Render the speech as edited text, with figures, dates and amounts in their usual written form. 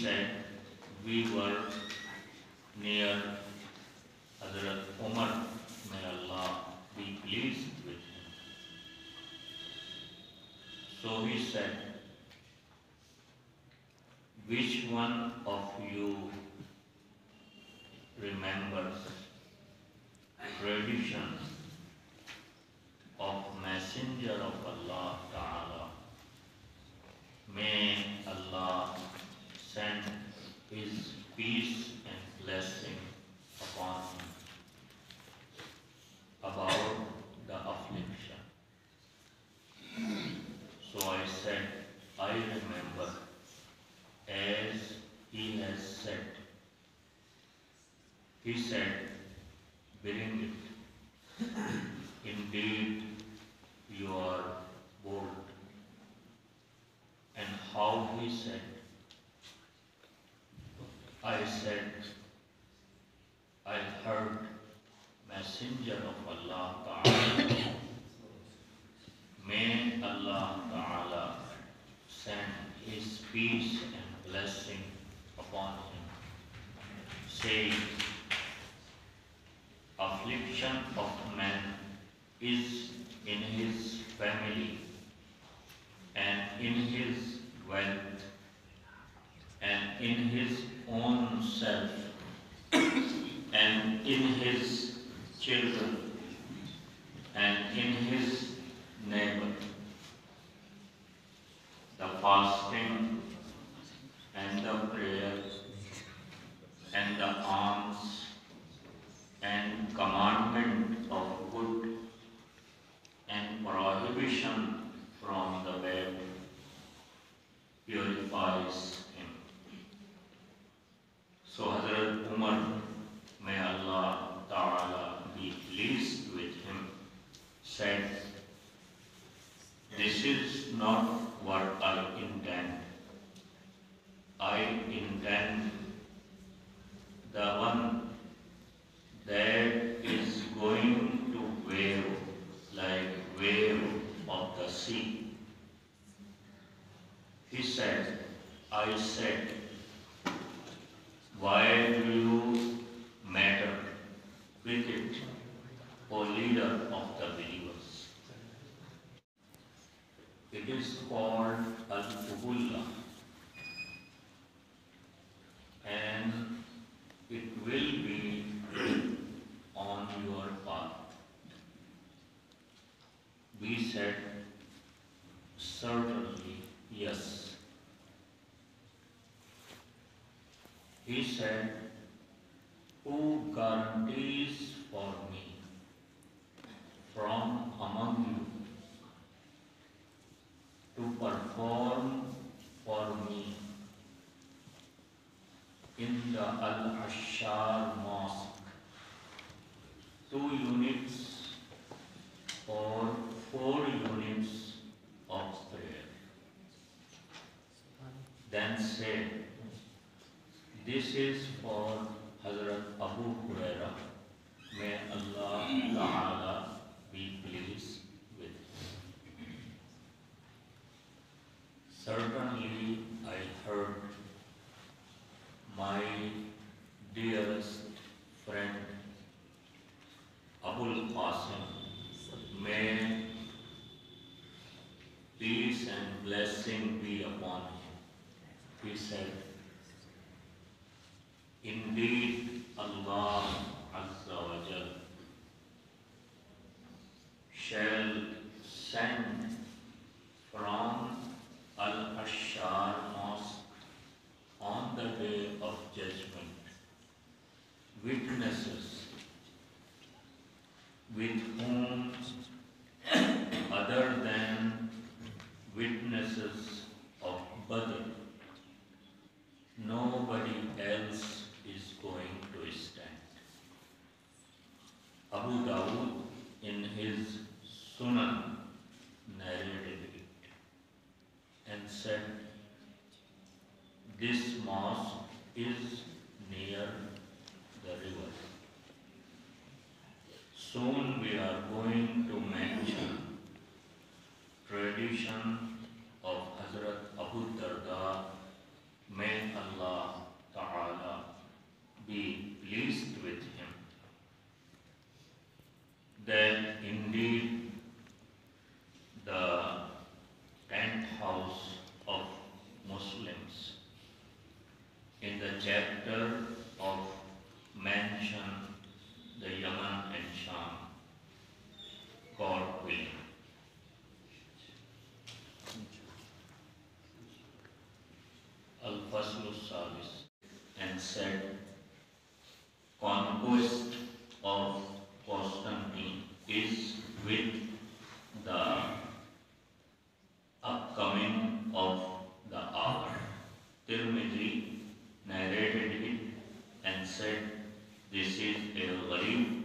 said, we were near Hazrat Umar, may Allah be pleased with him. So he said, which one of you remembers tradition of Messenger of Allah Ta'ala? May Allah send His peace and blessing upon him about the affliction. So I said, I remember as he has said. He said, bring it. Indeed, you are bold. And how he said? I said, I heard Messenger of Allah Ta'ala. May Allah Ta'ala send His peace and blessing upon him, saying, affliction of man is in his family and in his wealth and in his own self and in his children and in his neighbor. The fasting and the prayers and the alms and commandment of good and prohibition from the bad purifies him. So Hazrat Umar, may Allah Ta'ala be pleased with him, said, this is not what I intend. I intend the one that is going to wave like wave of the sea. He said, I said, why do you matter with it, O leader of the believers? It is called Al-Ubullah, and it will be on your path. We said, certainly, yes. He said, who guarantees for me from among you to perform for me in the Al-Ashar Mosque 2 units or 4 units of prayer? Then say, this is for Hazrat Abu Huraira. May Allah Ta'ala be pleased with him. Certainly I heard my dearest friend Abul Qasim, may peace and blessing be upon him. He said, indeed Allah Azza wa Jal shall send from Al-Ashar Mosque on the day of judgment witnesses with whom other than witnesses of Badr nobody else is going to stand. Abu Dawud in his Sunan narrated it and said, this mosque is near the river. Soon we are going to mention tradition of Hazrat Abu Darda, may Allah conquest of Constantine is with the upcoming of the hour. Tirmidhi narrated it and said, "This is a gharib